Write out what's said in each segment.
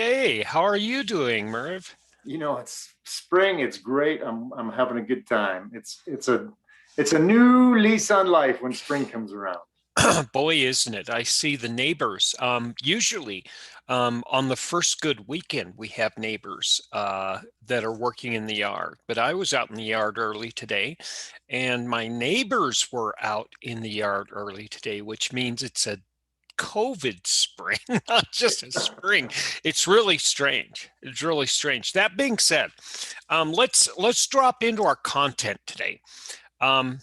Hey, how are you doing, Merv? It's spring. It's great. I'm having a good time. It's a new lease on life when spring comes around. Boy, isn't it? I see the neighbors. Usually, on the first good weekend, we have neighbors that are working in the yard. But I was out in the yard early today, and my neighbors were out in the yard early today, which means it's a COVID spring, not just a spring. It's really strange. It's really strange. That being said, let's drop into our content today. Um,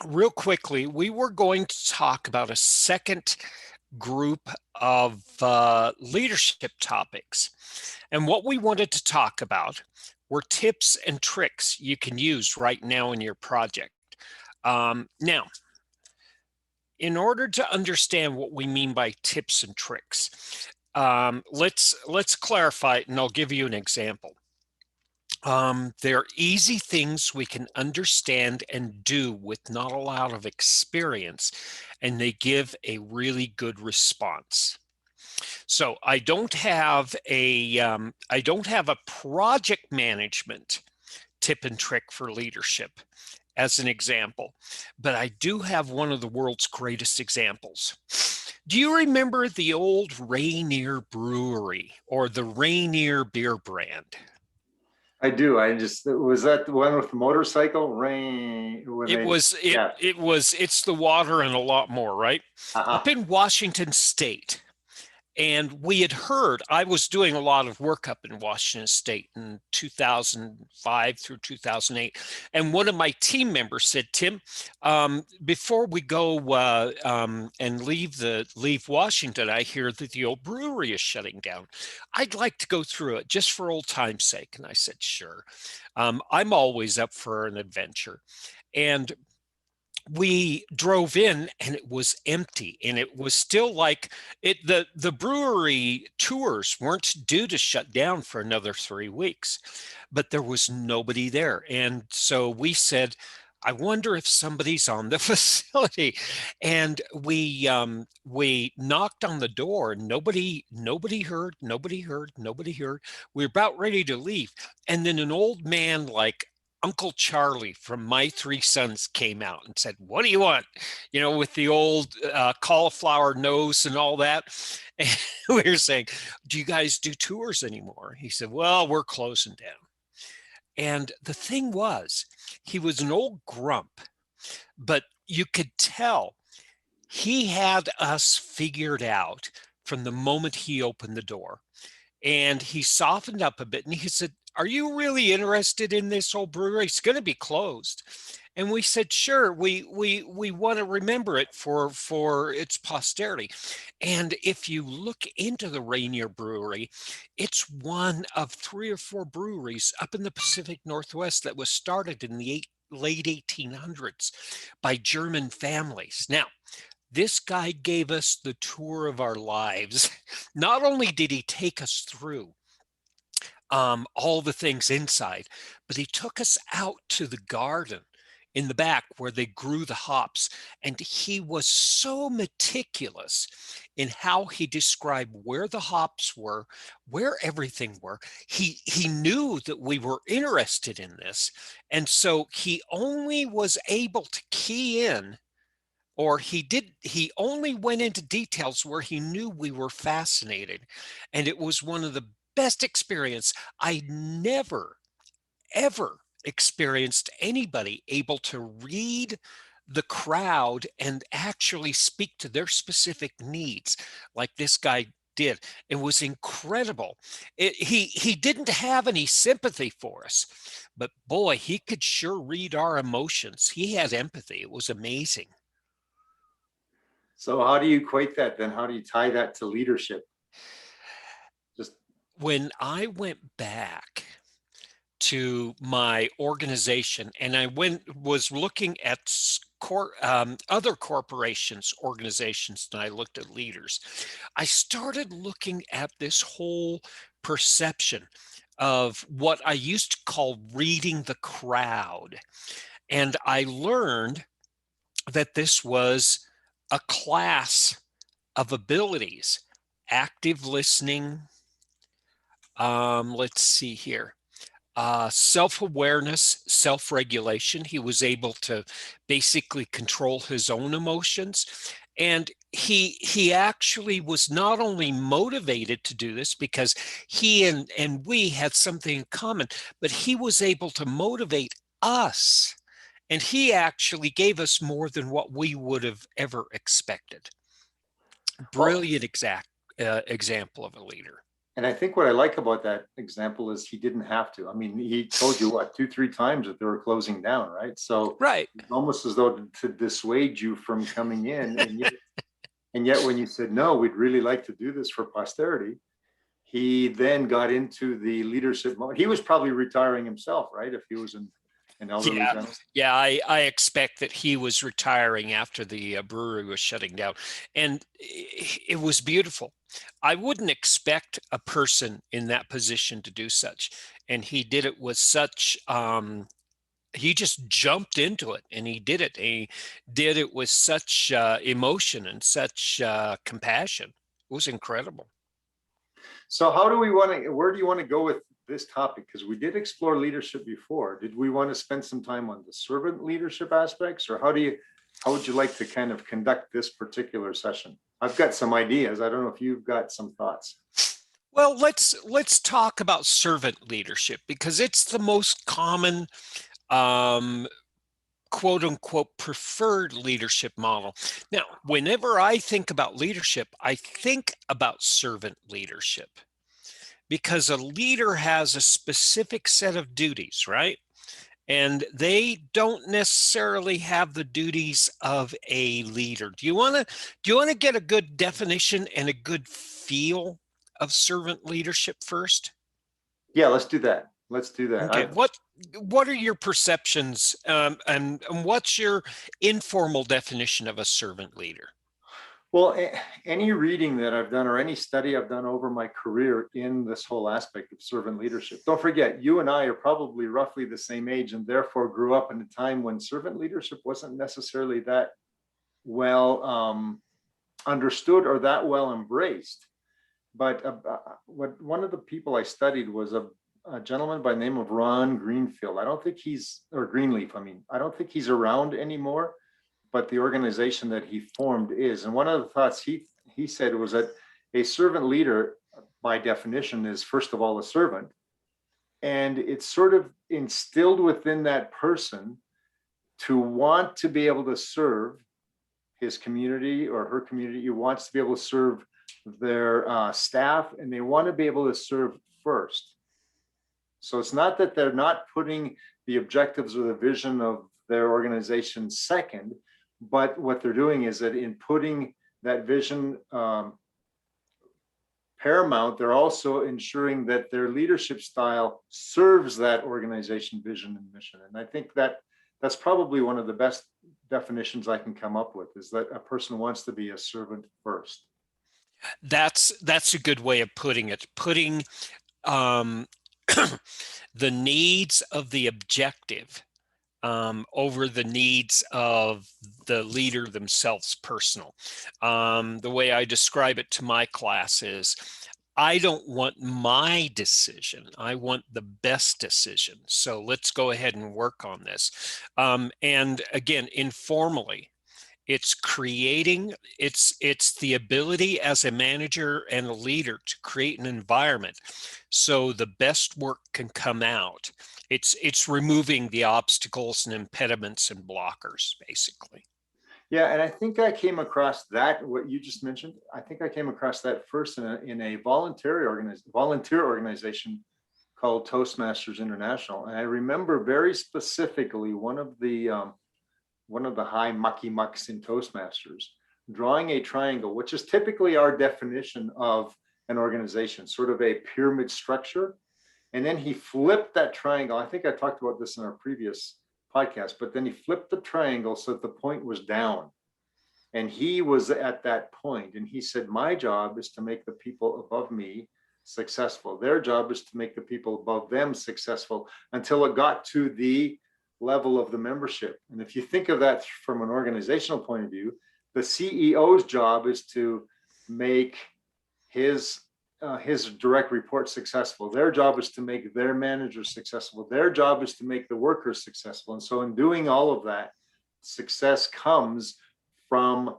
Real quickly, we were going to talk about a second group of leadership topics. And what we wanted to talk about were tips and tricks you can use right now in your project. Now, in order to understand what we mean by tips and tricks, let's clarify it, and I'll give you an example. They're easy things we can understand and do with not a lot of experience, and they give a really good response. So I don't have a project management tip and trick for leadership as an example, but I do have one of the world's greatest examples. Do you remember the old Rainier Brewery or the Rainier beer brand? I do. I just was that the one with the motorcycle rain when It they was it yeah. it was it's the water and a lot more, right? Up Uh-huh. in Washington State. And we had heard, I was doing a lot of work up in Washington State in 2005 through 2008. And one of my team members said, Tim, before we go and leave Washington, I hear that the old brewery is shutting down. I'd like to go through it just for old time's sake. And I said, sure. I'm always up for an adventure. And we drove in and it was empty, and it was still like the brewery tours weren't due to shut down for another 3 weeks, but there was nobody there. And so we said, I wonder if somebody's on the facility. And we knocked on the door, and nobody heard, nobody heard. We were about ready to leave, and then an old man like Uncle Charlie from My Three Sons came out and said, what do you want? You know, with the old cauliflower nose and all that. And we were saying, do you guys do tours anymore? He said, well, we're closing down. And the thing was, he was an old grump, but you could tell he had us figured out from the moment he opened the door. And he softened up a bit and he said, are you really interested in this old brewery? It's going to be closed. And we said, sure, we want to remember it for its posterity. And if you look into the Rainier Brewery, it's one of three or four breweries up in the Pacific Northwest that was started in the late 1800s by German families. Now, this guy gave us the tour of our lives. Not only did he take us through all the things inside, but he took us out to the garden in the back where they grew the hops. And he was so meticulous in how he described where the hops were, where everything were. He knew that we were interested in this. And so he only was able to key in, or he only went into details where he knew we were fascinated. And it was one of the best experience. I never ever experienced anybody able to read the crowd and actually speak to their specific needs like this guy did. It was incredible. He didn't have any sympathy for us, but boy, he could sure read our emotions. He had empathy. It was amazing. So how do you equate that then? How do you tie that to leadership? Just When I went back to my organization and I was looking at other corporations, organizations, and I looked at leaders, I started looking at this whole perception of what I used to call reading the crowd. And I learned that this was a class of abilities: active listening, Let's see here. Self-awareness, self-regulation. He was able to basically control his own emotions. And he actually was not only motivated to do this because he and we had something in common, but he was able to motivate us. And he actually gave us more than what we would have ever expected. Well, Brilliant example of a leader. and I think what I like about that example is he didn't have to. I mean, he told you what, 2, 3 times that they were closing down, right? So Right. it's almost as though to dissuade you from coming in. And yet when you said, no, we'd really like to do this for posterity, he then got into the leadership mode. He was probably retiring himself, right? If he was an elderly Yeah, gentleman. yeah. I expect that he was retiring after the brewery was shutting down, and it was beautiful. I wouldn't expect a person in that position to do such, and he did it with such. He just jumped into it, and he did it. He did it with such emotion and such compassion. It was incredible. So where do you want to go with this topic? Because we did explore leadership before. Did we want to spend some time on the servant leadership aspects, or how would you like to kind of conduct this particular session? I've got some ideas. I don't know if you've got some thoughts. Well, let's talk about servant leadership because it's the most common um, quote unquote preferred leadership model. Now, whenever I think about leadership, I think about servant leadership because a leader has a specific set of duties, right? And they don't necessarily have the duties of a leader. Do you want to get a good definition and a good feel of servant leadership first? Yeah, let's do that. Let's do that. Okay, what are your perceptions, and what's your informal definition of a servant leader? Well, any reading that I've done or any study I've done over my career in this whole aspect of servant leadership, don't forget, you and I are probably roughly the same age and therefore grew up in a time when servant leadership wasn't necessarily that well understood or that well embraced. But one of the people I studied was a gentleman by the name of Ron Greenfield. I don't think or Greenleaf. I mean, I don't think he's around anymore, but the organization that he formed is. And one of the thoughts he said was that a servant leader, by definition, is first of all a servant. And it's sort of instilled within that person to want to be able to serve his community or her community. He wants to be able to serve their staff, and they want to be able to serve first. So it's not that they're not putting the objectives or the vision of their organization second, but what they're doing is that in putting that vision paramount, they're also ensuring that their leadership style serves that organization vision and mission. And I think that's probably one of the best definitions I can come up with, is that a person wants to be a servant first. That's a good way of putting it. Putting um, the needs of the objective over the needs of the leader themselves personal. The way I describe it to my class is, I don't want my decision. I want the best decision. So let's go ahead and work on this. And again, informally, it's the ability as a manager and a leader to create an environment so the best work can come out. It's removing the obstacles and impediments and blockers, basically. Yeah, and I think I came across that, what you just mentioned. I think I came across that first in a volunteer organization called Toastmasters International. And I remember very specifically one of the high mucky mucks in Toastmasters drawing a triangle, which is typically our definition of an organization, sort of a pyramid structure. And then he flipped that triangle. I think I talked about this in our previous podcast, but then he flipped the triangle so that the point was down. And he was at that point, and he said, my job is to make the people above me successful. Their job is to make the people above them successful, until it got to the level of the membership. And if you think of that from an organizational point of view, the CEO's job is to make his his direct report successful. Their job is to make their manager successful. Their job is to make the workers successful. And so in doing all of that, success comes from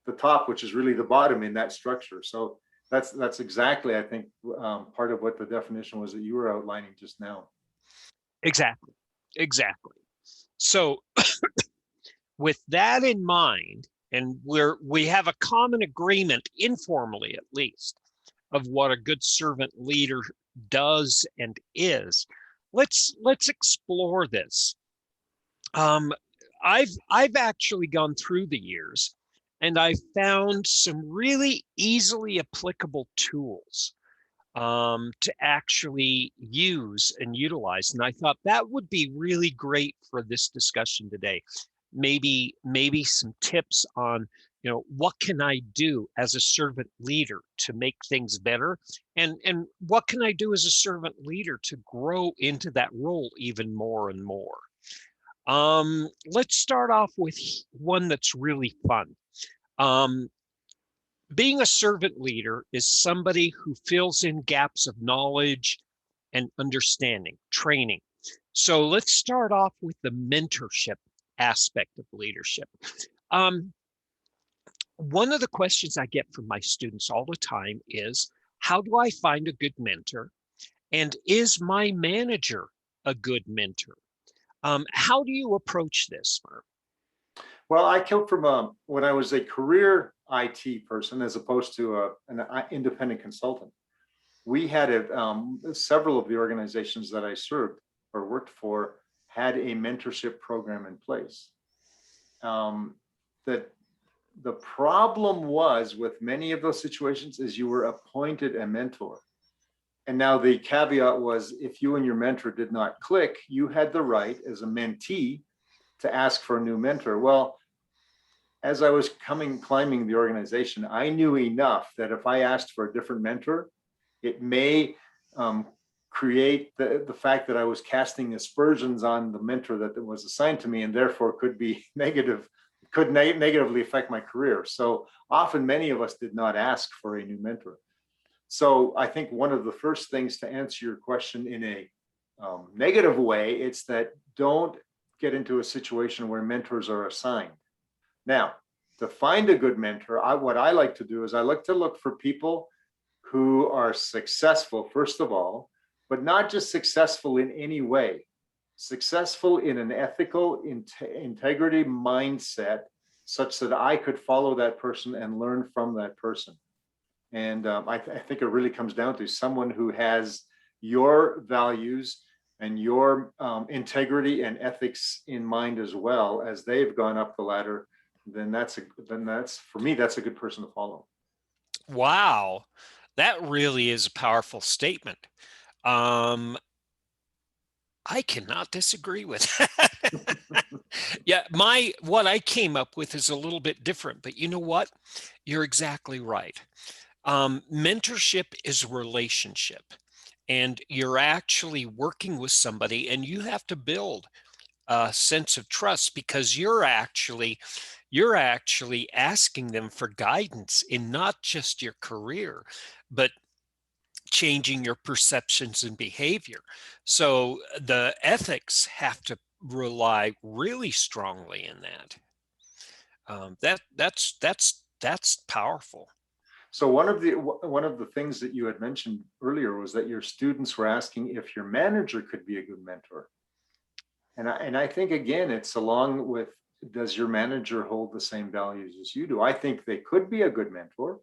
the top, which is really the bottom in that structure. So that's exactly, I think, part of what the definition was that you were outlining just now. Exactly. Exactly. So with that in mind, and we have a common agreement, informally at least, of what a good servant leader does and is. Let's explore this. I've actually gone through the years, and I found some really easily applicable tools to actually use and utilize. And I thought that would be really great for this discussion today. Maybe some tips on, what can I do as a servant leader to make things better? And what can I do as a servant leader to grow into that role even more and more? Let's start off with one that's really fun. Um, Being a servant leader is somebody who fills in gaps of knowledge and understanding, training. So let's start off with the mentorship aspect of leadership. Um, One of the questions I get from my students all the time is, how do I find a good mentor? And is my manager a good mentor? How do you approach this, Merv? Well, I come from when I was a career IT person as opposed to an independent consultant. We had several of the organizations that I served or worked for had a mentorship program in place. That the problem was with many of those situations is you were appointed a mentor. And now the caveat was if you and your mentor did not click, you had the right as a mentee to ask for a new mentor. Well, as I was climbing the organization, I knew enough that if I asked for a different mentor, it may create the fact that I was casting aspersions on the mentor that was assigned to me, and therefore could be negative, negatively affect my career. So often many of us did not ask for a new mentor. So I think one of the first things to answer your question in a negative way, it's that don't get into a situation where mentors are assigned. Now, to find a good mentor, what I like to do is I like to look for people who are successful, first of all, but not just successful in any way, successful in an ethical integrity mindset, such that I could follow that person and learn from that person. And I think it really comes down to someone who has your values and your integrity and ethics in mind as well as they've gone up the ladder. Then that's for me, that's a good person to follow. Wow, that really is a powerful statement. I cannot disagree with that. Yeah, what I came up with is a little bit different, but you know what? You're exactly right. Mentorship is a relationship, and you're actually working with somebody, and you have to build a sense of trust because you're actually asking them for guidance in not just your career, but changing your perceptions and behavior. So the ethics have to rely really strongly in that. That's powerful. So one of the things that you had mentioned earlier was that your students were asking if your manager could be a good mentor. And I think, again, it's along with, does your manager hold the same values as you do? I think they could be a good mentor,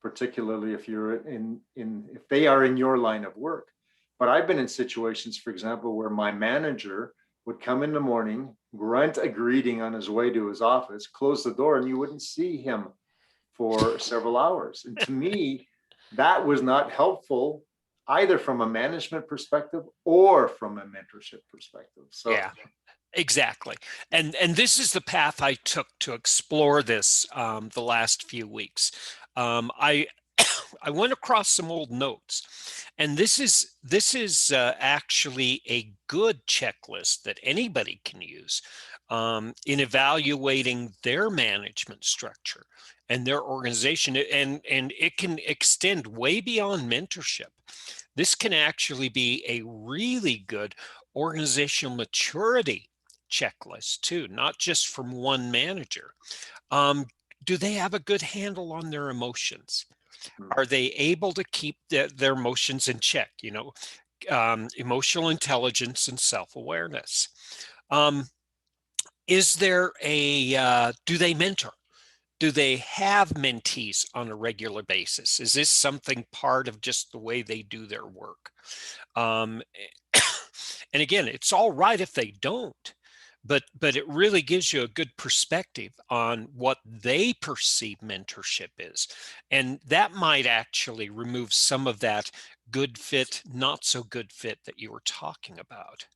particularly if you're if they are in your line of work. But I've been in situations, for example, where my manager would come in the morning, grunt a greeting on his way to his office, close the door, and you wouldn't see him for several hours. And to me, that was not helpful either from a management perspective or from a mentorship perspective. So Yeah, exactly. And this is the path I took to explore this the last few weeks. I I went across some old notes, and this is actually a good checklist that anybody can use in evaluating their management structure and their organization, and it can extend way beyond mentorship. This can actually be a really good organizational maturity checklist too, not just from one manager. Um, do they have a good handle on their emotions? Are they able to keep their emotions in check? Emotional intelligence and self-awareness. Um, is there do they mentor? Do they have mentees on a regular basis? Is this something part of just the way they do their work? Um, and again, it's all right if they don't, but it really gives you a good perspective on what they perceive mentorship is. And that might actually remove some of that good fit, not so good fit that you were talking about.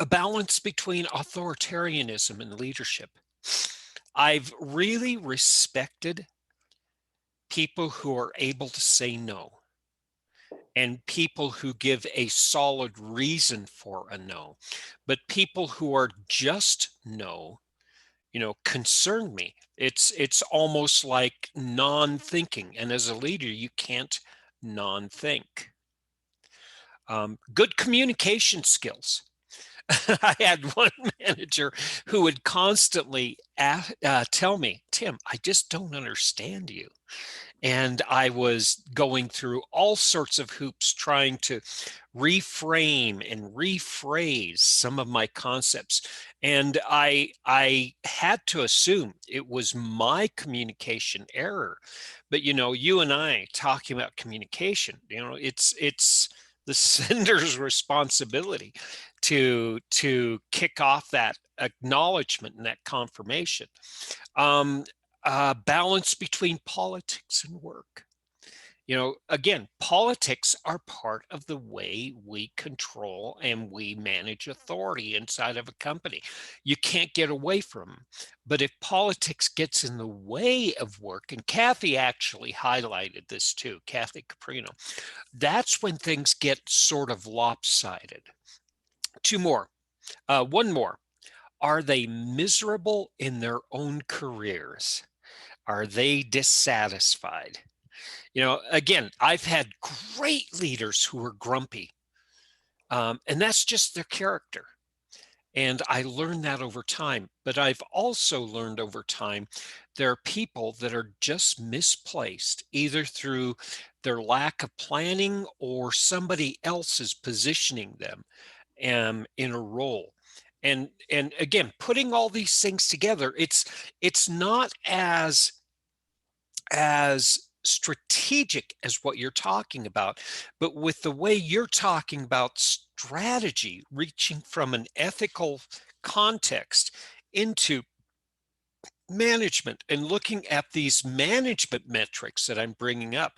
A balance between authoritarianism and leadership. I've really respected people who are able to say no, and people who give a solid reason for a no. But people who are just no, concern me. It's almost like non-thinking, and as a leader, you can't non-think. Good communication skills. I had one manager who would constantly tell me, Tim, I just don't understand you. And I was going through all sorts of hoops trying to reframe and rephrase some of my concepts. And I had to assume it was my communication error. But you and I talking about communication, it's the sender's responsibility to kick off that acknowledgement and that confirmation. Balance between politics and work. Again, politics are part of the way we control and we manage authority inside of a company. You can't get away from them. But if politics gets in the way of work, and Kathy actually highlighted this too, Kathy Caprino, that's when things get sort of lopsided. Two more. One more. Are they miserable in their own careers? Are they dissatisfied? Again, I've had great leaders who are grumpy, and that's just their character. And I learned that over time. But I've also learned over time there are people that are just misplaced, either through their lack of planning or somebody else is positioning them in a role. And again, putting all these things together, it's not as strategic as what you're talking about, but with the way you're talking about strategy, reaching from an ethical context into management and looking at these management metrics that I'm bringing up,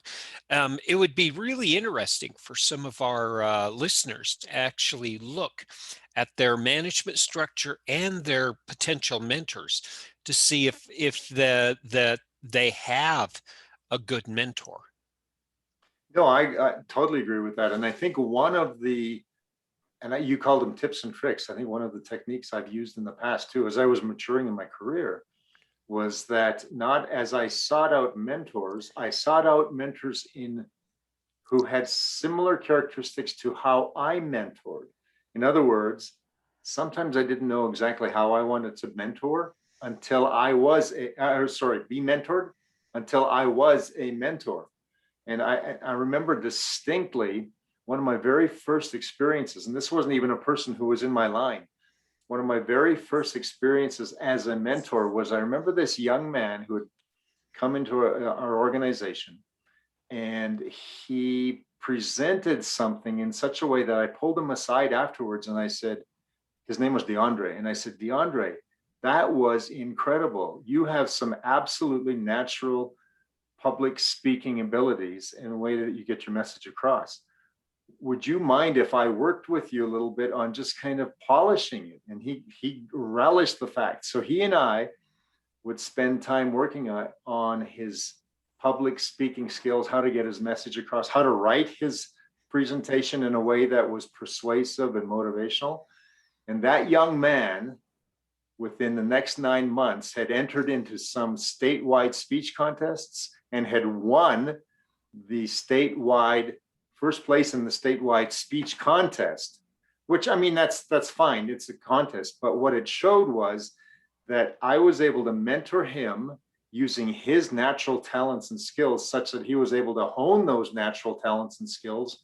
it would be really interesting for some of our listeners to actually look at their management structure and their potential mentors to see if they have a good mentor. No, I totally agree with that. And I think one of the, you called them tips and tricks. I think one of the techniques I've used in the past too, as I was maturing in my career, was that not as I sought out mentors, I sought out mentors who had similar characteristics to how I mentored. In other words, sometimes I didn't know exactly how I wanted to mentor until I was be mentored until I was a mentor. And I remember distinctly one of my very first experiences, and this wasn't even a person who was in my line. One of my very first experiences as a mentor was, I remember this young man who had come into our organization, and he presented something in such a way that I pulled him aside afterwards and I said, his name was DeAndre. And I said, DeAndre, that was incredible. You have some absolutely natural public speaking abilities in a way that you get your message across. Would you mind if I worked with you a little bit on just kind of polishing it? And he relished the fact. So he and I would spend time working on his public speaking skills, how to get his message across, how to write his presentation in a way that was persuasive and motivational. And that young man within the next 9 months had entered into some statewide speech contests and had won the statewide first place in the statewide speech contest, which, I mean, that's fine. It's a contest. But what it showed was that I was able to mentor him using his natural talents and skills such that he was able to hone those natural talents and skills,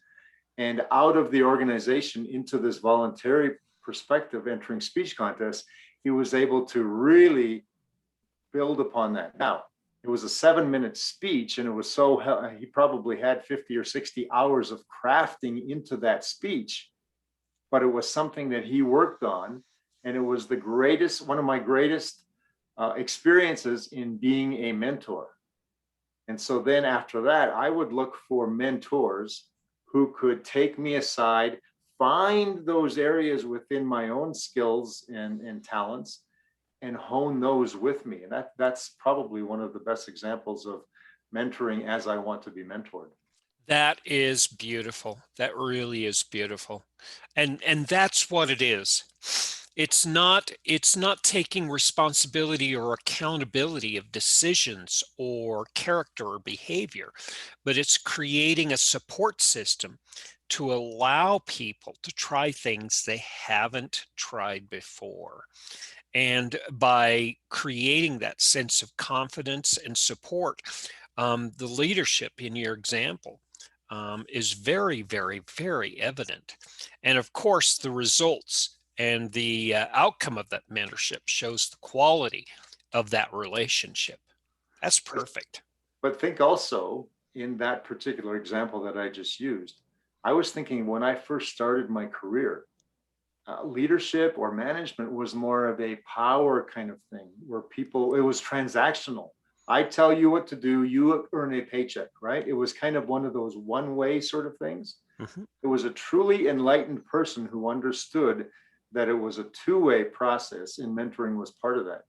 and out of the organization into this voluntary perspective entering speech contests, he was able to really build upon that. Now, it was a 7-minute speech, and it was he probably had 50 or 60 hours of crafting into that speech, but it was something that he worked on. And it was one of my greatest experiences in being a mentor. And so then after that, I would look for mentors who could take me aside, find those areas within my own skills and talents, and hone those with me. And that's probably one of the best examples of mentoring as I want to be mentored. That is beautiful. That really is beautiful. And that's what it is. It's not taking responsibility or accountability of decisions or character or behavior, but it's creating a support system to allow people to try things they haven't tried before. And by creating that sense of confidence and support, the leadership in your example is very, very, very evident. And of course, the results and the outcome of that mentorship shows the quality of that relationship. That's perfect. But think also, in that particular example that I just used, I was thinking when I first started my career, leadership or management was more of a power kind of thing, where it was transactional. I tell you what to do, you earn a paycheck, right? It was kind of one of those one-way sort of things. Mm-hmm. It was a truly enlightened person who understood that it was a two-way process, and mentoring was part of that.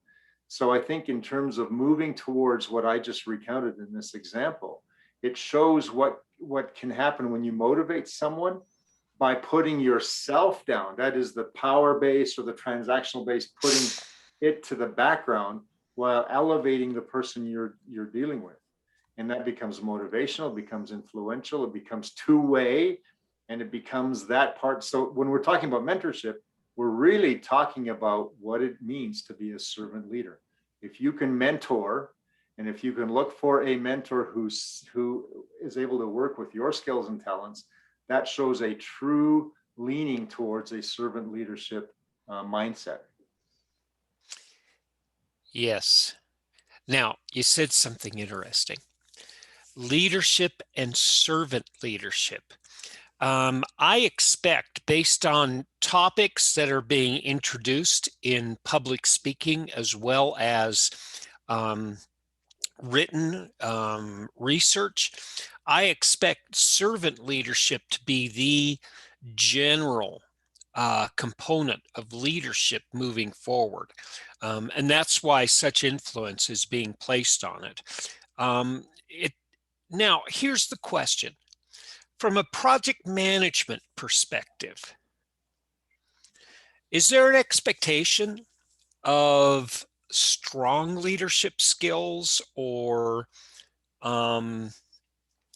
So I think in terms of moving towards what I just recounted in this example, it shows what can happen when you motivate someone by putting yourself down. That is the power base or the transactional base, putting it to the background while elevating the person you're dealing with. And that becomes motivational, it becomes influential, it becomes two-way, and it becomes that part. So when we're talking about mentorship, we're really talking about what it means to be a servant leader. If you can mentor, and if you can look for a mentor who is able to work with your skills and talents, that shows a true leaning towards a servant leadership mindset. Yes. Now, you said something interesting. Leadership and servant leadership. I expect, based on topics that are being introduced in public speaking, as well as written research, I expect servant leadership to be the general component of leadership moving forward. And that's why such influence is being placed on it. Now, here's the question. From a project management perspective, is there an expectation of strong leadership skills or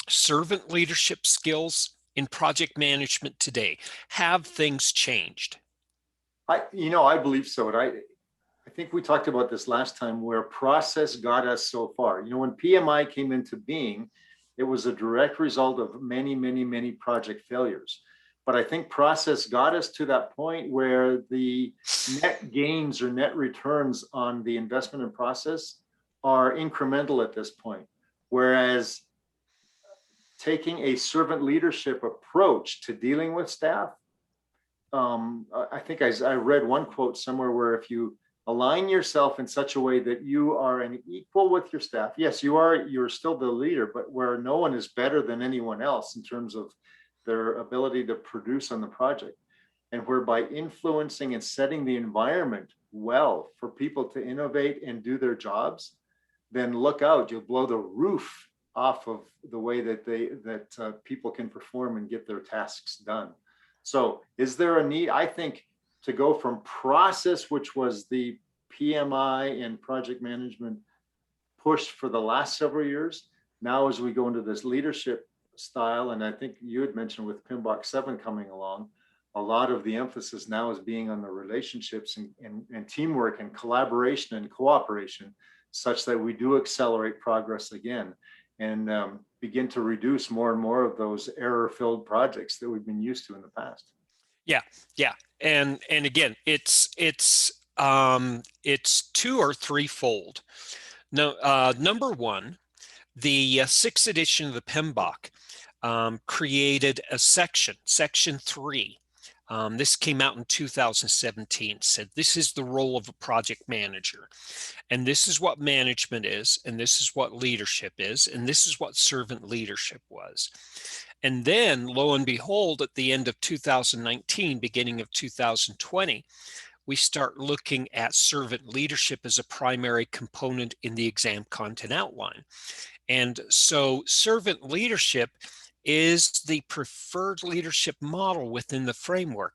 servant leadership skills in project management today? Have things changed? I believe so. And I think we talked about this last time, where process got us so far. When PMI came into being, it was a direct result of many, many, many project failures. But I think process got us to that point where the net gains or net returns on the investment in process are incremental at this point. Whereas taking a servant leadership approach to dealing with staff, I think I read one quote somewhere where if you align yourself in such a way that you are an equal with your staff, yes, you're still the leader, but where no one is better than anyone else in terms of their ability to produce on the project, and whereby influencing and setting the environment well for people to innovate and do their jobs, then look out, you'll blow the roof off of the way that people can perform and get their tasks done. So is there a need, I think, to go from process, which was the PMI and project management push for the last several years. Now, as we go into this leadership style, and I think you had mentioned with PMBOK 7 coming along, a lot of the emphasis now is being on the relationships and teamwork and collaboration and cooperation, such that we do accelerate progress again and begin to reduce more and more of those error-filled projects that we've been used to in the past. Yeah, yeah, and again, it's two or threefold. No, number one, the sixth edition of the PMBOK created a section 3. This came out in 2017, said this is the role of a project manager, and this is what management is, and this is what leadership is, and this is what servant leadership was. And then, lo and behold, at the end of 2019, beginning of 2020, we start looking at servant leadership as a primary component in the exam content outline. And so servant leadership is the preferred leadership model within the framework.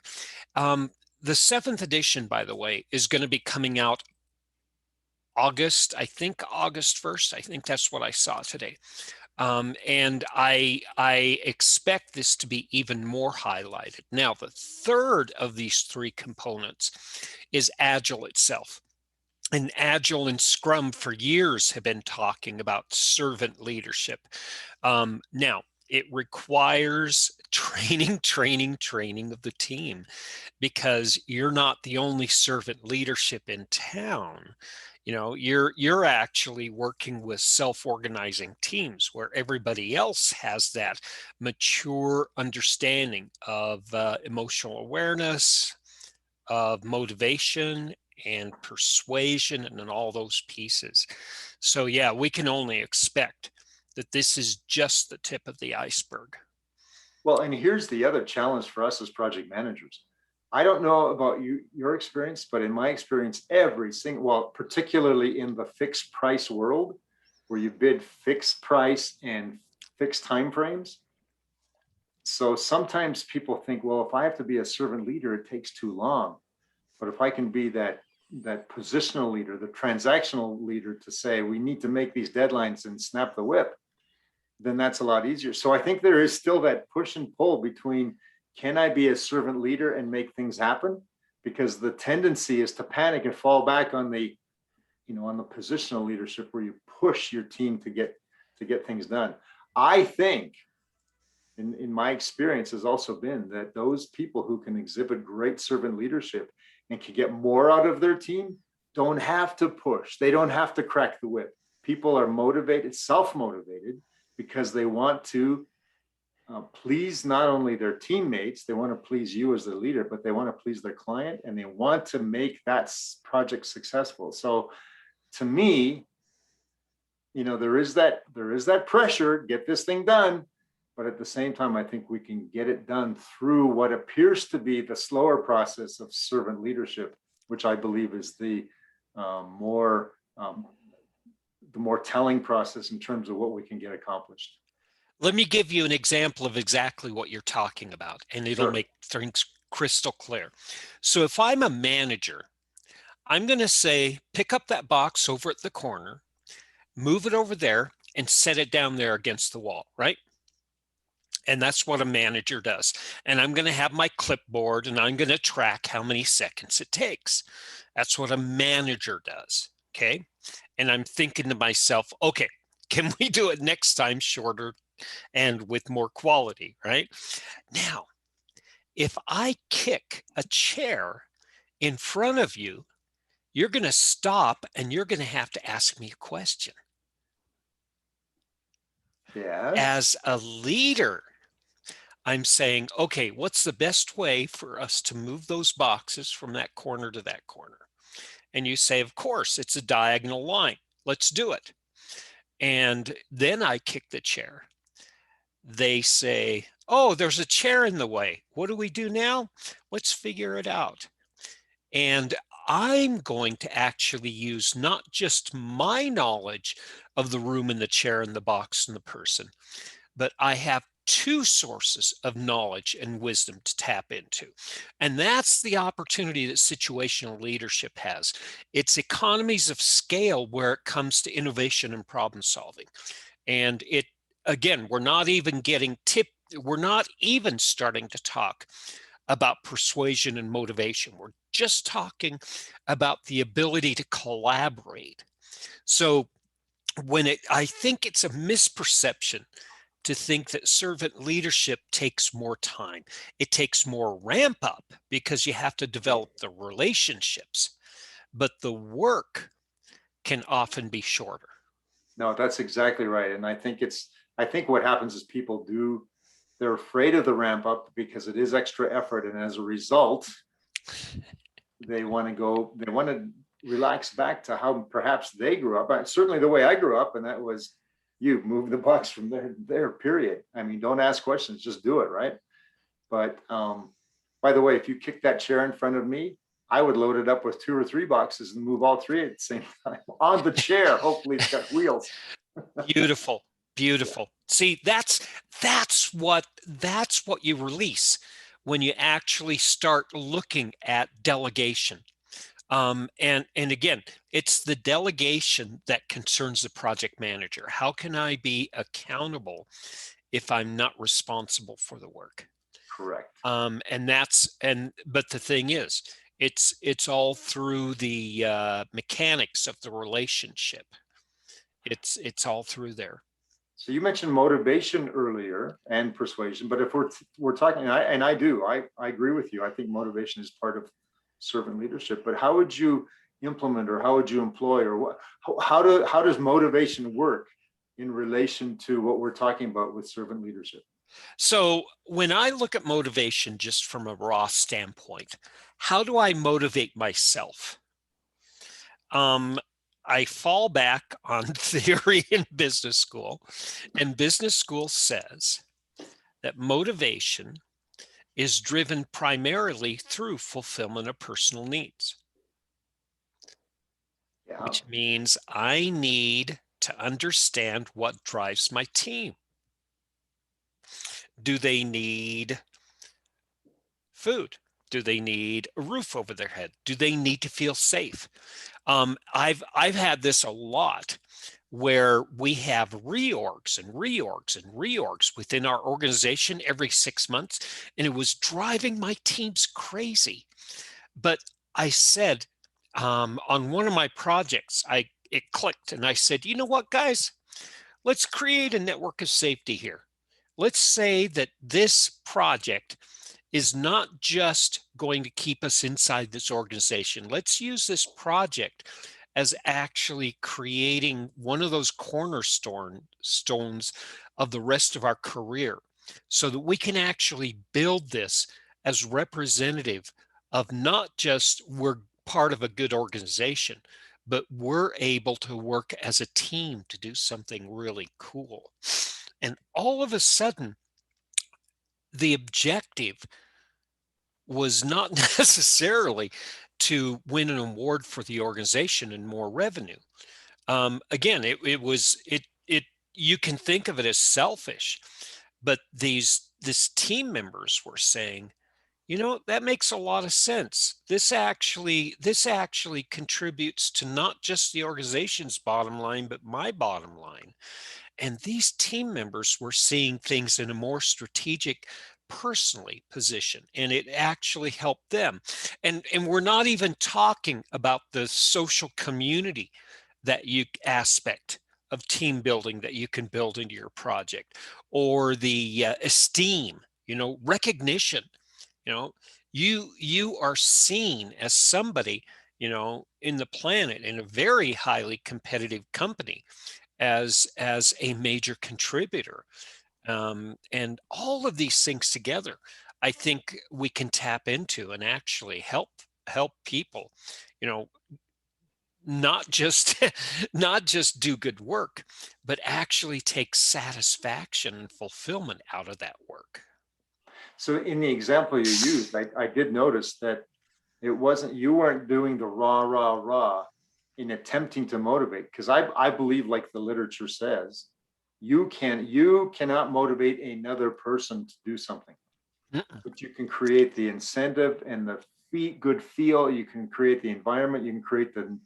The 7th edition, by the way, is going to be coming out August 1st. I think that's what I saw today. And I expect this to be even more highlighted. Now, the third of these three components is Agile itself. And Agile and Scrum for years have been talking about servant leadership. Now, it requires training of the team, because you're not the only servant leadership in town. You know, you're actually working with self-organizing teams where everybody else has that mature understanding of emotional awareness, of motivation and persuasion, and all those pieces. So yeah, we can only expect that this is just the tip of the iceberg. Well, and here's the other challenge for us as project managers. I don't know about your experience, but in my experience, every single, well, particularly in the fixed price world, where you bid fixed price and fixed timeframes. So sometimes people think, well, if I have to be a servant leader, it takes too long. But if I can be that positional leader, the transactional leader, to say we need to make these deadlines and snap the whip, then that's a lot easier. So I think there is still that push and pull between, can I be a servant leader and make things happen? Because the tendency is to panic and fall back on the, on the positional leadership, where you push your team to get things done. I think, in my experience, has also been that those people who can exhibit great servant leadership and can get more out of their team don't have to push. They don't have to crack the whip. People are motivated, self-motivated, because they want to please not only their teammates, they want to please you as the leader, but they want to please their client, and they want to make that project successful. So to me, there is that pressure, get this thing done. But at the same time, I think we can get it done through what appears to be the slower process of servant leadership, which I believe is the more telling process in terms of what we can get accomplished. Let me give you an example of exactly what you're talking about, and it'll make things crystal clear. So if I'm a manager, I'm going to say, pick up that box over at the corner, move it over there, and set it down there against the wall, right? And that's what a manager does. And I'm going to have my clipboard, and I'm going to track how many seconds it takes. That's what a manager does, okay? And I'm thinking to myself, okay, can we do it next time shorter and with more quality, right? Now, if I kick a chair in front of you, you're going to stop and you're going to have to ask me a question. Yeah. As a leader, I'm saying, okay, what's the best way for us to move those boxes from that corner to that corner? And you say, of course, it's a diagonal line. Let's do it. And then I kick the chair. They say, oh, there's a chair in the way. What do we do now? Let's figure it out. And I'm going to actually use not just my knowledge of the room and the chair and the box and the person, but I have two sources of knowledge and wisdom to tap into. And that's the opportunity that situational leadership has. It's economies of scale where it comes to innovation and problem solving. And it, again, we're not even starting to talk about persuasion and motivation. We're just talking about the ability to collaborate. So I think it's a misperception to think that servant leadership takes more time. It takes more ramp up because you have to develop the relationships, but the work can often be shorter. No, that's exactly right. And I think what happens is they're afraid of the ramp up because it is extra effort. And as a result, they want to relax back to how perhaps they grew up. Certainly the way I grew up, and that was, you move the box from there, period. I mean, don't ask questions, just do it, right? But by the way, if you kick that chair in front of me, I would load it up with 2 or 3 boxes and move all 3 at the same time on the chair. Hopefully it's got wheels. Beautiful, beautiful. See, that's what you release when you actually start looking at delegation. And again, it's the delegation that concerns the project manager. How can I be accountable if I'm not responsible for the work? Correct. But the thing is, it's all through the mechanics of the relationship. It's all through there. So you mentioned motivation earlier and persuasion, but if we're talking, and I agree with you. I think motivation is part of servant leadership. But how would you implement, or how would you employ, or what? How does motivation work in relation to what we're talking about with servant leadership? So when I look at motivation just from a raw standpoint, how do I motivate myself? I fall back on theory in business school, and business school says that motivation is driven primarily through fulfillment of personal needs, Yeah. which means I need to understand what drives my team. Do they need food? Do they need a roof over their head? Do they need to feel safe? I've had this a lot where we have reorgs and reorgs and reorgs within our organization every 6 months, and it was driving my teams crazy. But I said, on one of my projects, it clicked, and I said, you know what, guys? Let's create a network of safety here. Let's say that this project is not just going to keep us inside this organization. Let's use this project as actually creating one of those cornerstones of the rest of our career, so that we can actually build this as representative of not just we're part of a good organization, but we're able to work as a team to do something really cool. And all of a sudden, the objective was not necessarily to win an award for the organization and more revenue. Again, you can think of it as selfish, but this team members were saying, you know, that makes a lot of sense. This actually contributes to not just the organization's bottom line, but my bottom line. And these team members were seeing things in a more strategic, personally position, and it actually helped them. And we're not even talking about the social community aspect of team building that you can build into your project, or the esteem, recognition. You are seen as somebody, in the planet, in a very highly competitive company, as a major contributor. And all of these things together, I think we can tap into and actually help people, not just not just do good work, but actually take satisfaction and fulfillment out of that work. So in the example you used, I did notice that you weren't doing the rah in attempting to motivate, because I believe, like the literature says, You cannot motivate another person to do something, but you can create the incentive and the good feel. You can create the environment. You can create the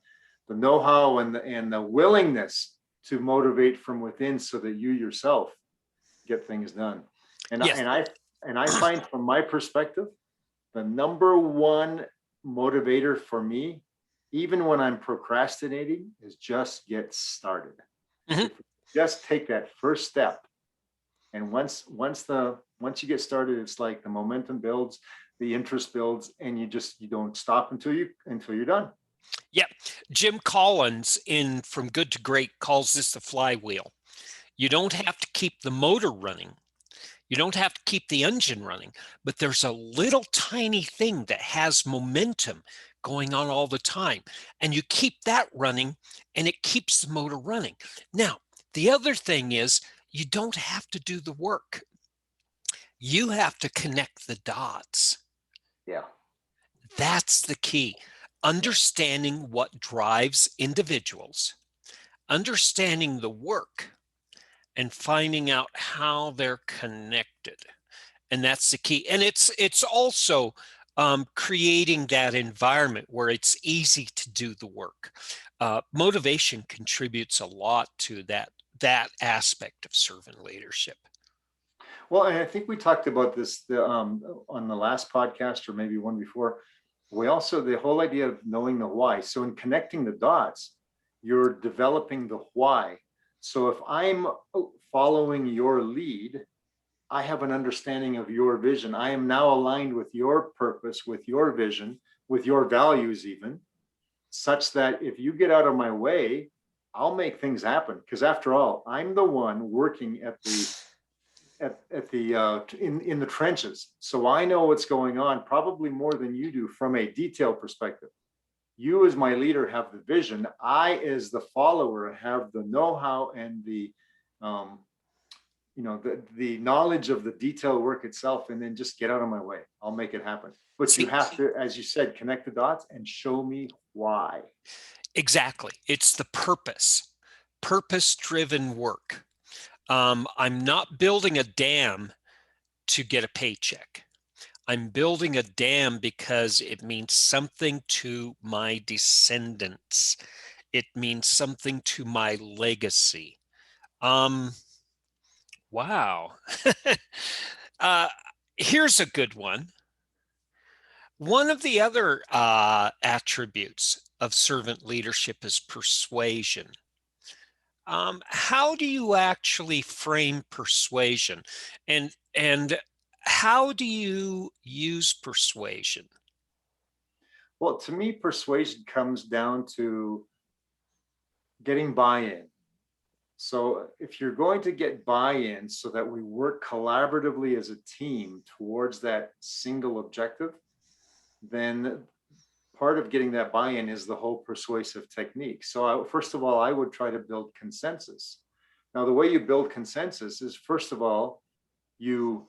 know-how and the willingness to motivate from within, so that you yourself get things done. And Yes. I find, from my perspective, the number one motivator for me, even when I'm procrastinating, is just get started. Mhm. Just take that first step. And once you get started, it's like the momentum builds, the interest builds, and you don't stop until you're done. Yep. Jim Collins in From Good to Great calls this the flywheel. You don't have to keep the motor running. You don't have to keep the engine running, but there's a little tiny thing that has momentum going on all the time. And you keep that running and it keeps the motor running. Now, the other thing is you don't have to do the work. You have to connect the dots. Yeah. That's the key. Understanding what drives individuals, understanding the work, and finding out how they're connected. And that's the key. And it's also creating that environment where it's easy to do the work. Motivation contributes a lot to that aspect of servant leadership. Well, and I think we talked about this on the last podcast, or maybe one before. We also, the whole idea of knowing the why. So in connecting the dots, you're developing the why. So if I'm following your lead, I have an understanding of your vision. I am now aligned with your purpose, with your vision, with your values, even, such that if you get out of my way, I'll make things happen. Because after all, I'm the one working at the in the trenches. So I know what's going on probably more than you do from a detail perspective. You as my leader have the vision. I as the follower have the know-how and the the knowledge of the detail work itself, and then just get out of my way. I'll make it happen. But you have to, as you said, connect the dots and show me why. Exactly. It's the purpose-driven work. I'm not building a dam to get a paycheck. I'm building a dam because it means something to my descendants. It means something to my legacy. Wow. Here's a good one. One of the other attributes of servant leadership is persuasion. How do you actually frame persuasion, and how do you use persuasion? Well, to me, persuasion comes down to getting buy-in. So if you're going to get buy-in so that we work collaboratively as a team towards that single objective, then part of getting that buy-in is the whole persuasive technique. So first of all, I would try to build consensus. Now, the way you build consensus is, first of all, you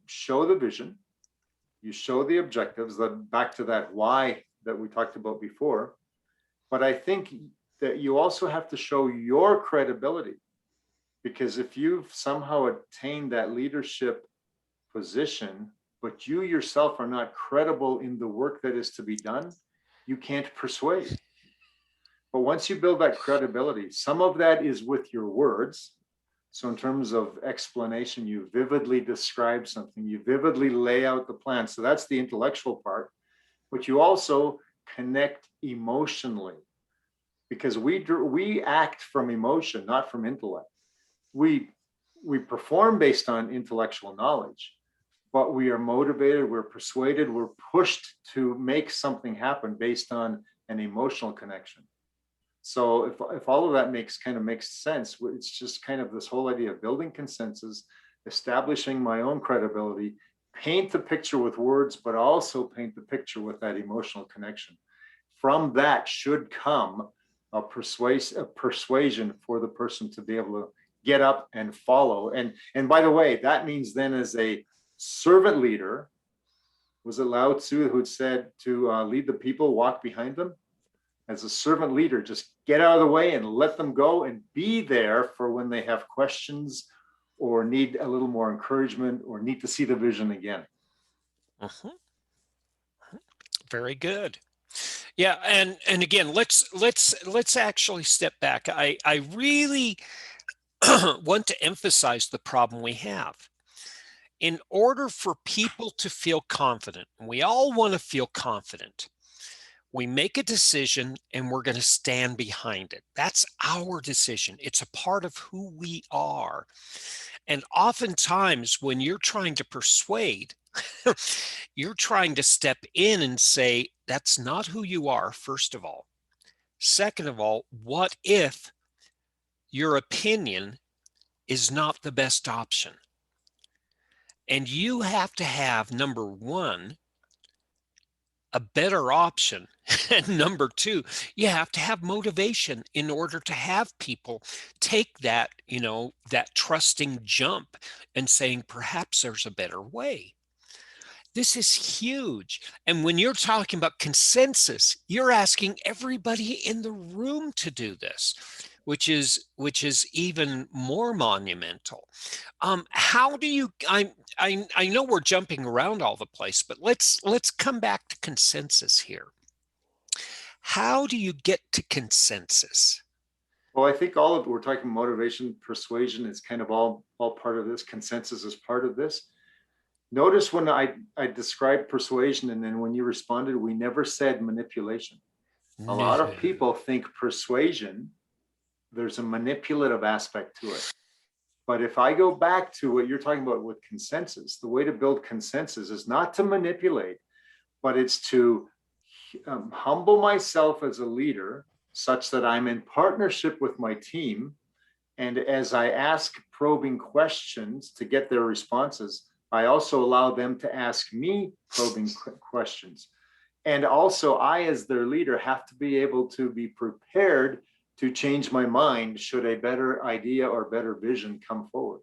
show the vision, you show the objectives, back to that why that we talked about before. But I think that you also have to show your credibility, because if you've somehow attained that leadership position, but you yourself are not credible in the work that is to be done, you can't persuade. But once you build that credibility, some of that is with your words. So in terms of explanation, you vividly describe something, you vividly lay out the plan. So that's the intellectual part, but you also connect emotionally, because we act from emotion, not from intellect. We perform based on intellectual knowledge, but we are motivated, we're persuaded, we're pushed to make something happen based on an emotional connection. So if all of that makes sense, it's just kind of this whole idea of building consensus, establishing my own credibility, paint the picture with words, but also paint the picture with that emotional connection. From that should come a persuasion for the person to be able to get up and follow. And by the way, that means then, as a servant leader, was it Lao Tzu who said to lead the people, walk behind them? as a servant leader, just get out of the way and let them go and be there for when they have questions or need a little more encouragement or need to see the vision again. Very good. Yeah, and again, let's actually step back. I really want to emphasize the problem we have. In order for people to feel confident, and we all want to feel confident, we make a decision and we're going to stand behind it. That's our decision. It's a part of who we are. And oftentimes when you're trying to persuade, you're trying to step in and say, that's not who you are, first of all. Second of all, what if your opinion is not the best option? And you have to have, number one, a better option. And number two, you have to have motivation in order to have people take that, that trusting jump and saying, perhaps there's a better way. This is huge. And when you're talking about consensus, you're asking everybody in the room to do this, which is even more monumental. How do you, I know we're jumping around all the place, but let's come back to consensus here. How do you get to consensus? Well, I think all of, we're talking motivation, persuasion is kind of all part of this. Consensus is part of this. Notice when I described persuasion and then when you responded, we never said manipulation. A lot of people think persuasion, there's a manipulative aspect to it. But if I go back to what you're talking about with consensus, the way to build consensus is not to manipulate, but it's to humble myself as a leader such that I'm in partnership with my team. And as I ask probing questions to get their responses, I also allow them to ask me probing questions. And also I, as their leader, have to be able to be prepared to change my mind should a better idea or better vision come forward.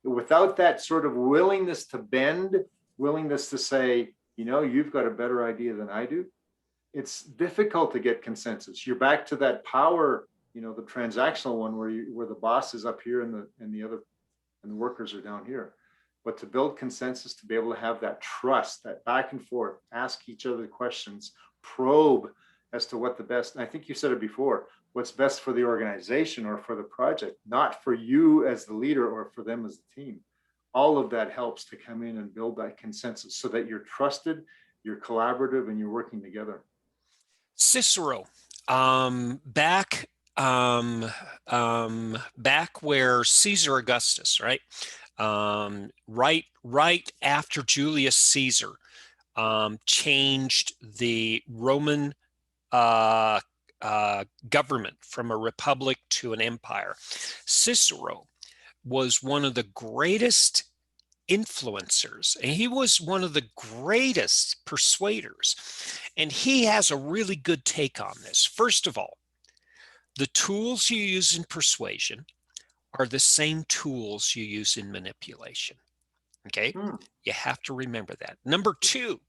Without that sort of willingness to bend, willingness to say, you've got a better idea than I do, it's difficult to get consensus. You're back to that power, the transactional one where the boss is up here and the workers are down here. But to build consensus, to be able to have that trust, that back and forth, ask each other questions, probe as to what the best, and I think you said it before, what's best for the organization or for the project, not for you as the leader or for them as the team. All of that helps to come in and build that consensus so that you're trusted, you're collaborative, and you're working together. Cicero, back where Caesar Augustus, right? Right after Julius Caesar changed the Roman government from a republic to an empire. Cicero was one of the greatest influencers, and he was one of the greatest persuaders. And he has a really good take on this. First of all, the tools you use in persuasion are the same tools you use in manipulation. Okay? You have to remember that. Number two,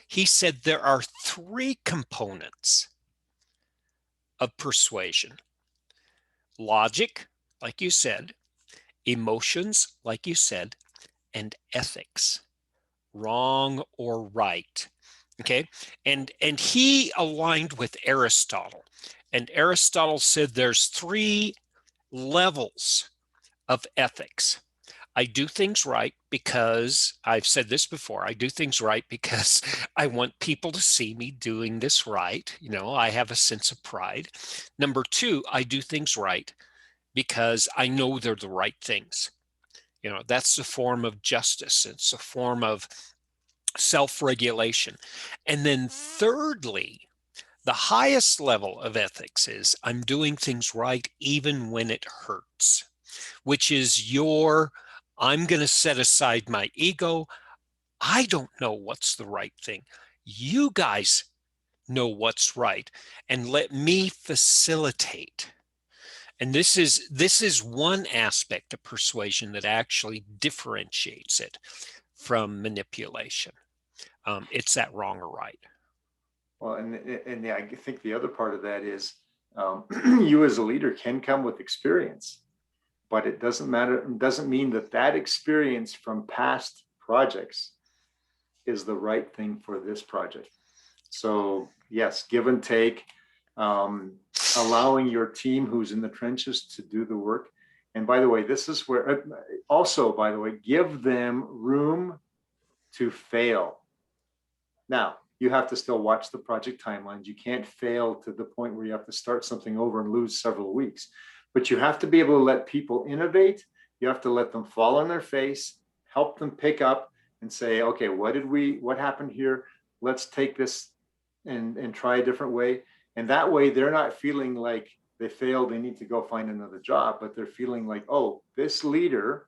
he said there are three components of persuasion: logic, like you said, emotions, like you said, and ethics, wrong or right. Okay, and he aligned with Aristotle, and Aristotle said there's three levels of ethics. I do things right because, I've said this before, I do things right because I want people to see me doing this right. I have a sense of pride. Number two, I do things right because I know they're the right things. That's a form of justice. It's a form of self-regulation. And then thirdly, the highest level of ethics is I'm doing things right even when it hurts, which is I'm going to set aside my ego. I don't know what's the right thing. You guys know what's right, and let me facilitate. And this is one aspect of persuasion that actually differentiates it from manipulation. It's that wrong or right. Well, and I think the other part of that is you as a leader can come with experience, but it doesn't matter. It doesn't mean that that experience from past projects is the right thing for this project. So yes, give and take, allowing your team who's in the trenches to do the work. And by the way, this is where also, by the way, give them room to fail. Now, you have to still watch the project timelines. You can't fail to the point where you have to start something over and lose several weeks. But you have to be able to let people innovate. You have to let them fall on their face, help them pick up and say, okay, what happened here? Let's take this and try a different way. And that way they're not feeling like they failed, they need to go find another job, but they're feeling like, oh, this leader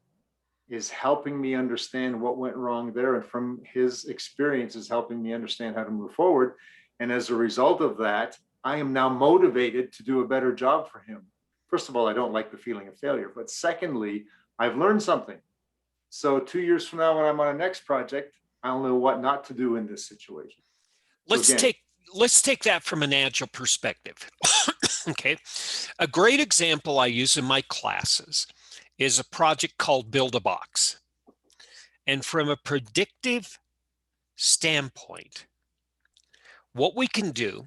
is helping me understand what went wrong there. And from his experience is helping me understand how to move forward. And as a result of that, I am now motivated to do a better job for him. First of all, I don't like the feeling of failure, but secondly, I've learned something. So 2 years from now, when I'm on a next project, I'll know what not to do in this situation. So Let's take that from an agile perspective. Okay. A great example I use in my classes is a project called Build a Box. And from a predictive standpoint, what we can do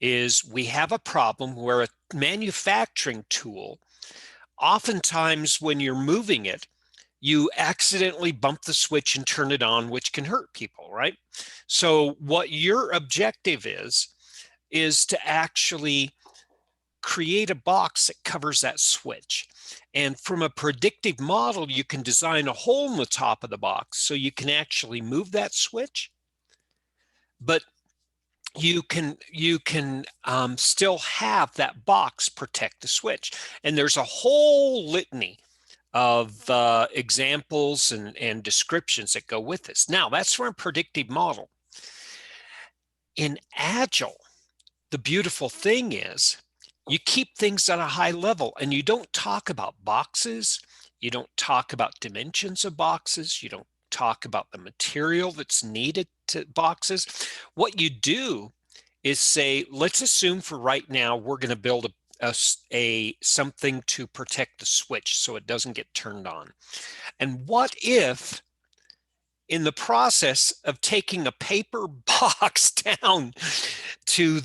is we have a problem where a manufacturing tool, oftentimes when you're moving it, you accidentally bump the switch and turn it on, which can hurt people, right? So what your objective is to actually create a box that covers that switch. And from a predictive model, you can design a hole in the top of the box so you can actually move that switch, but you can still have that box protect the switch. And there's a whole litany of examples and descriptions that go with this. Now, that's from a predictive model. In Agile, the beautiful thing is you keep things at a high level and you don't talk about boxes. You don't talk about dimensions of boxes. You don't talk about the material that's needed to boxes. What you do is say, let's assume for right now, we're going to build a something to protect the switch so it doesn't get turned on. And what if in the process of taking a paper box down to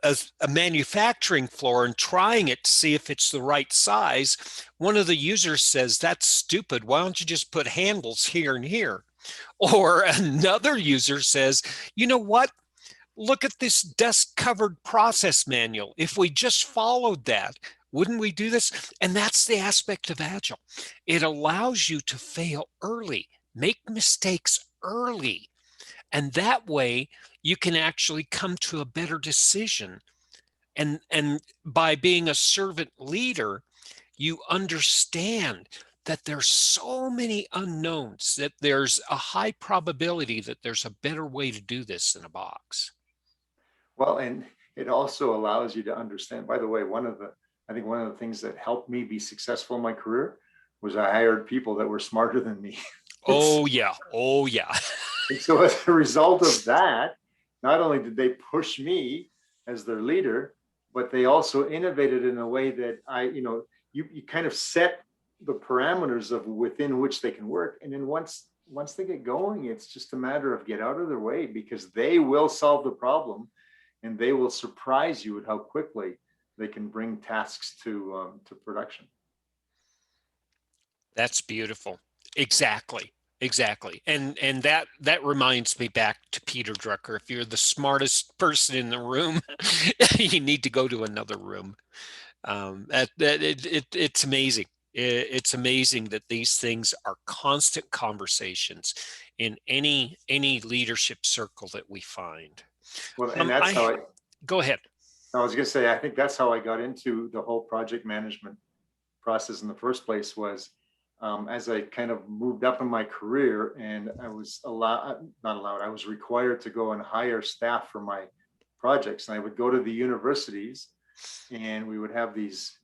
a manufacturing floor and trying it to see if it's the right size, one of the users says, that's stupid. Why don't you just put handles here and here? Or another user says, you know what? Look at this dust-covered process manual. If we just followed that, wouldn't we do this? And that's the aspect of Agile. It allows you to fail early, make mistakes early. And that way you can actually come to a better decision. And by being a servant leader, you understand that there's so many unknowns, that there's a high probability that there's a better way to do this in a box. Well, and it also allows you to understand, by the way, I think one of the things that helped me be successful in my career was I hired people that were smarter than me. Oh yeah. Oh yeah. And so as a result of that, not only did they push me as their leader, but they also innovated in a way that you kind of set the parameters of within which they can work. And then once they get going, it's just a matter of get out of their way, because they will solve the problem and they will surprise you at how quickly they can bring tasks to production. That's beautiful. Exactly. Exactly. And that reminds me back to Peter Drucker. If you're the smartest person in the room, you need to go to another room. It's amazing. It's amazing that these things are constant conversations in any leadership circle that we find. Well, and that's how Go ahead. I was going to say, I think that's how I got into the whole project management process in the first place was as I kind of moved up in my career and I was I was required to go and hire staff for my projects. And I would go to the universities and we would have these,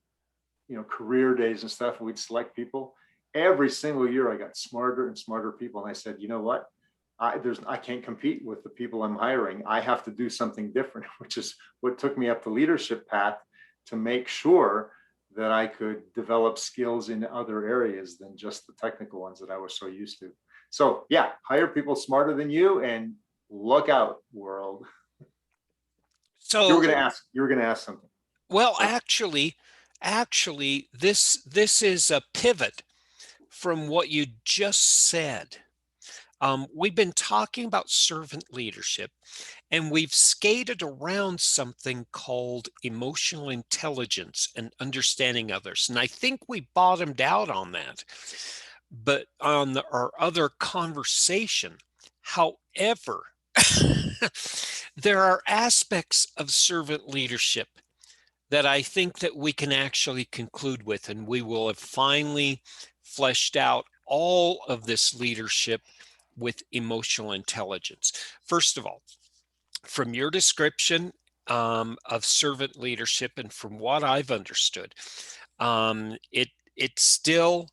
career days and stuff. And we'd select people. Every single year I got smarter and smarter people. And I said, you know what? I can't compete with the people I'm hiring. I have to do something different, which is what took me up the leadership path, to make sure that I could develop skills in other areas than just the technical ones that I was so used to. So yeah, hire people smarter than you, and look out, world. So, You were gonna ask something. well, Sorry. actually, this is a pivot from what you just said. We've been talking about servant leadership, and we've skated around something called emotional intelligence and understanding others. And I think we bottomed out on that. But on our other conversation, however, there are aspects of servant leadership that I think that we can actually conclude with, and we will have finally fleshed out all of this leadership with emotional intelligence. First of all, from your description of servant leadership and from what I've understood, it still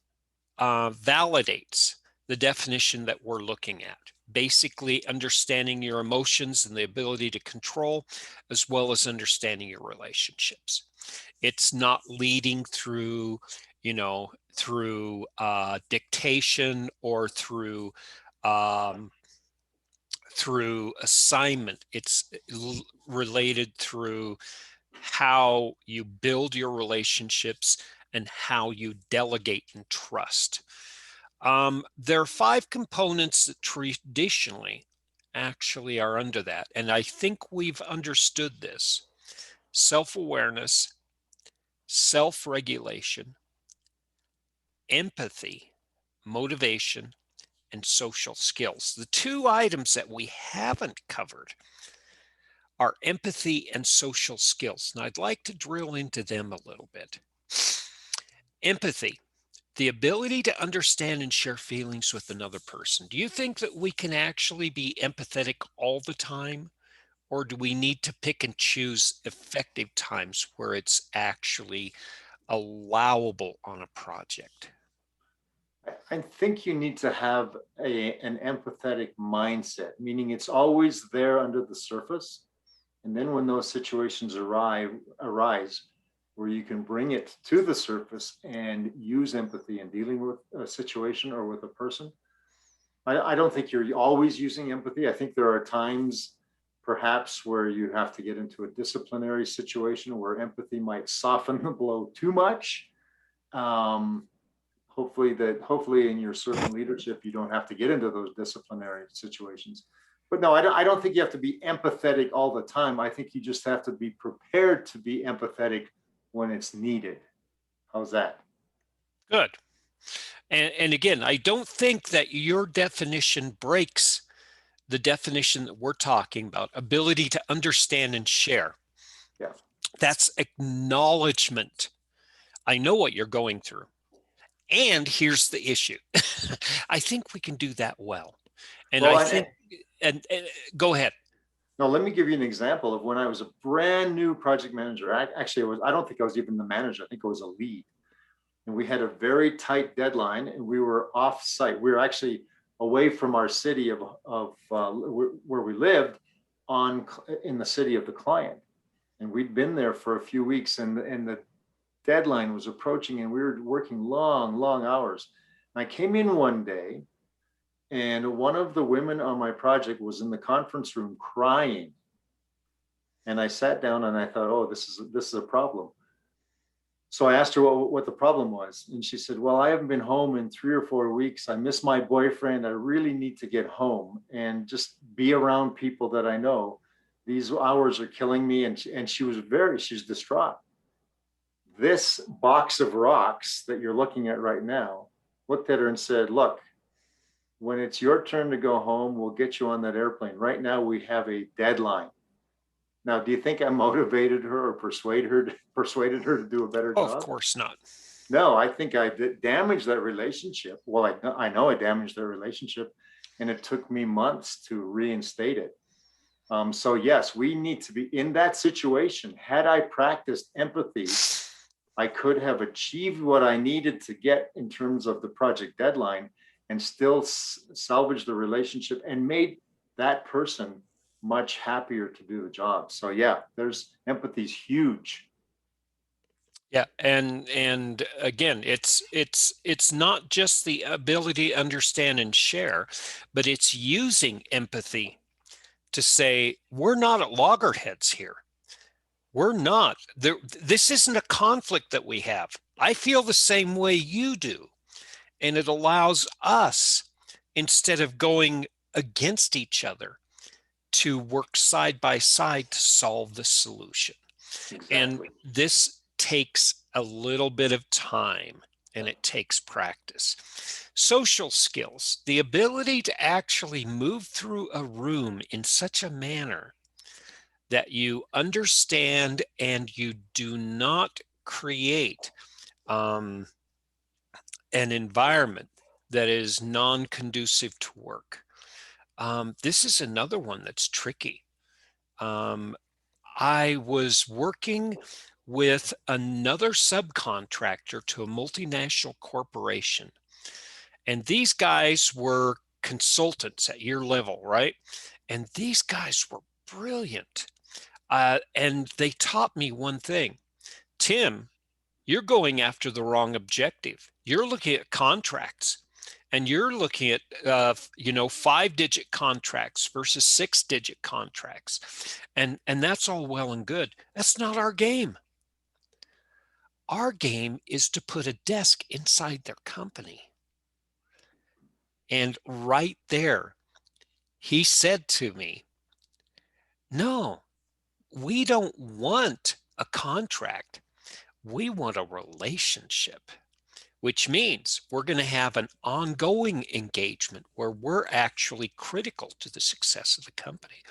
validates the definition that we're looking at. Basically, understanding your emotions and the ability to control, as well as understanding your relationships. It's not leading through, through dictation or um, through assignment. It's related through how you build your relationships and how you delegate and trust. There are 5 components that traditionally actually are under that. And I think we've understood this: self-awareness, self-regulation, empathy, motivation, and social skills. The 2 items that we haven't covered are empathy and social skills. And I'd like to drill into them a little bit. Empathy, the ability to understand and share feelings with another person. Do you think that we can actually be empathetic all the time? Or do we need to pick and choose effective times where it's actually allowable on a project? I think you need to have an empathetic mindset, meaning it's always there under the surface. And then when those situations arise where you can bring it to the surface and use empathy in dealing with a situation or with a person, I don't think you're always using empathy. I think there are times perhaps where you have to get into a disciplinary situation where empathy might soften the blow too much. Um, hopefully in your servant leadership, you don't have to get into those disciplinary situations. But no, I don't think you have to be empathetic all the time. I think you just have to be prepared to be empathetic when it's needed. How's that? Good. And again, I don't think that your definition breaks the definition that we're talking about: ability to understand and share. Yeah. That's acknowledgement. I know what you're going through. And here's the issue. I think we can do that well. And Well, I think, and go ahead. no, let me give you an example of when I was a brand new project manager. I don't think I was even the manager. I think I was a lead. And we had a very tight deadline, and we were off site. We were actually away from our city of where we lived in the city of the client. And we'd been there for a few weeks, and the deadline was approaching, and we were working long hours. And I came in one day, and one of the women on my project was in the conference room crying. And I sat down and I thought, oh, this is a problem. So I asked her what the problem was. And she said, well, I haven't been home in 3 or 4 weeks. I miss my boyfriend. I really need to get home and just be around people that I know. These hours are killing me. And she's distraught. This box of rocks that you're looking at right now looked at her and said, look, when it's your turn to go home, we'll get you on that airplane. Right now, we have a deadline. Now, do you think I motivated her or persuaded her to do a better Oh, of job? course not. No, I think I damaged that relationship. Well, I know I damaged that relationship, and it took me months to reinstate it. So yes, we need to be in that situation. Had I practiced empathy, I could have achieved what I needed to get in terms of the project deadline, and still salvage the relationship and made that person much happier to do the job. So yeah, there's empathy is huge. Yeah, and again, it's not just the ability to understand and share, but it's using empathy to say, we're not at loggerheads here. We're not. This isn't a conflict that we have. I feel the same way you do. And it allows us, instead of going against each other, to work side by side to solve the solution. And Exactly. this takes a little bit of time and it takes practice. Social skills, the ability to actually move through a room in such a manner that you understand and you do not create an environment that is non-conducive to work. This is another one that's tricky. I was working with another subcontractor to a multinational corporation, and these guys were consultants at your level, right? And these guys were brilliant. And they taught me one thing: Tim, you're going after the wrong objective. You're looking at contracts, and you're looking at 5-digit contracts versus 6-digit contracts, and that's all well and good. That's not our game. Our game is to put a desk inside their company. And right there, he said to me, no, we don't want a contract. We want a relationship, which means we're going to have an ongoing engagement where we're actually critical to the success of the company.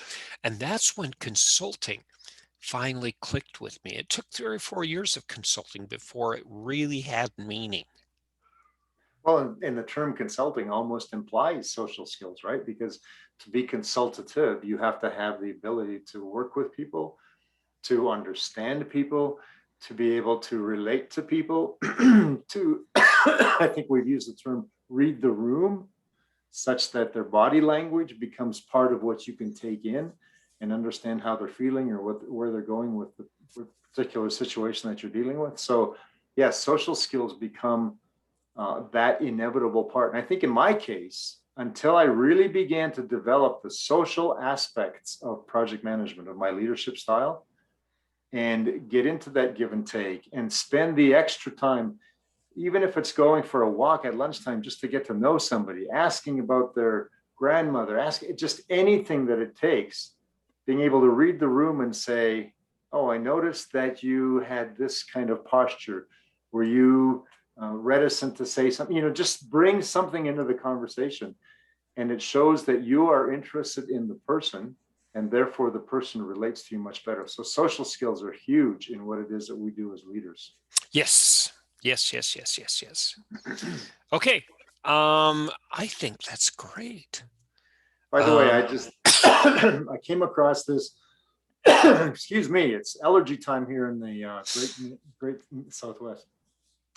And that's when consulting finally clicked with me. It took 3 or 4 years of consulting before it really had meaning. Well, and the term consulting almost implies social skills, right? Because to be consultative, you have to have the ability to work with people, to understand people, to be able to relate to people, to, I think we've used the term read the room, such that their body language becomes part of what you can take in and understand how they're feeling or where they're going with the particular situation that you're dealing with. So yes, social skills become that inevitable part. And I think in my case, until I really began to develop the social aspects of project management, of my leadership style, and get into that give and take and spend the extra time, even if it's going for a walk at lunchtime, just to get to know somebody, asking about their grandmother, asking just anything that it takes, being able to read the room and say, oh, I noticed that you had this kind of posture. Were you reticent to say something? Just bring something into the conversation. And it shows that you are interested in the person, and therefore the person relates to you much better. So social skills are huge in what it is that we do as leaders. Yes, yes. Okay, I think that's great. By the way, I just I came across this. Excuse me, it's allergy time here in the great Southwest.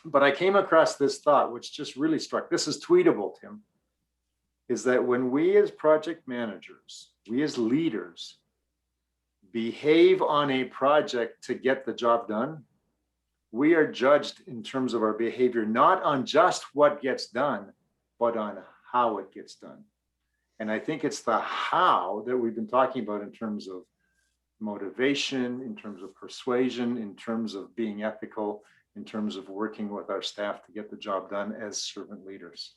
But I came across this thought, which just really struck. This is tweetable, Tim. Is that when we as project managers, we as leaders, behave on a project to get the job done, we are judged in terms of our behavior, not on just what gets done, but on how it gets done. And I think it's the how that we've been talking about in terms of motivation, in terms of persuasion, in terms of being ethical, in terms of working with our staff to get the job done as servant leaders.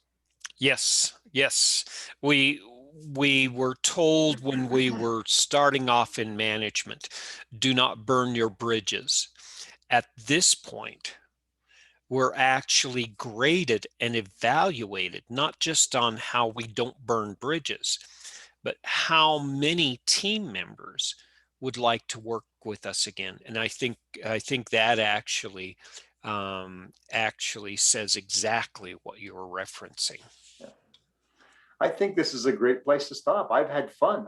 Yes. We were told when we were starting off in management, do not burn your bridges. At this point, we're actually graded and evaluated, not just on how we don't burn bridges, but how many team members would like to work with us again. And I think that actually says exactly what you were referencing. Yeah. I think this is a great place to stop. I've had fun.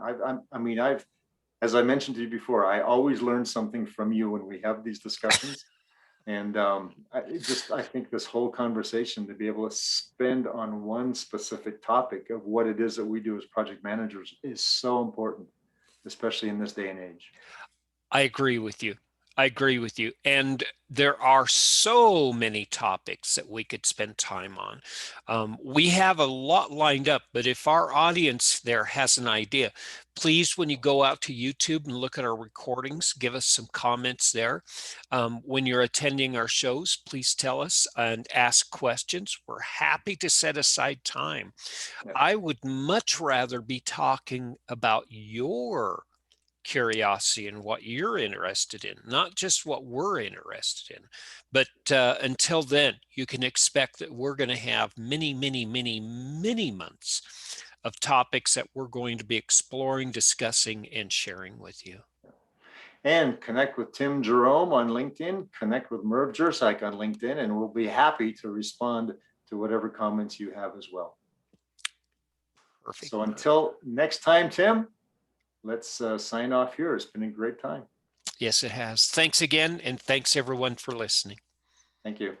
As I mentioned to you before, I always learn something from you when we have these discussions. And I think this whole conversation, to be able to spend on one specific topic of what it is that we do as project managers, is so important, especially in this day and age. I agree with you. I agree with you. And there are so many topics that we could spend time on. We have a lot lined up, but if our audience there has an idea, please, when you go out to YouTube and look at our recordings, give us some comments there. When you're attending our shows, please tell us and ask questions. We're happy to set aside time. Yeah. I would much rather be talking about your curiosity and what you're interested in, not just what we're interested in. But until then, you can expect that we're going to have many, many, many, many months of topics that we're going to be exploring, discussing, and sharing with you. And connect with Tim Jerome on LinkedIn, connect with Merv Jersak on LinkedIn, and we'll be happy to respond to whatever comments you have as well. Perfect. So until next time, Tim, let's sign off here. It's been a great time. Yes, it has. Thanks again, and thanks everyone for listening. Thank you.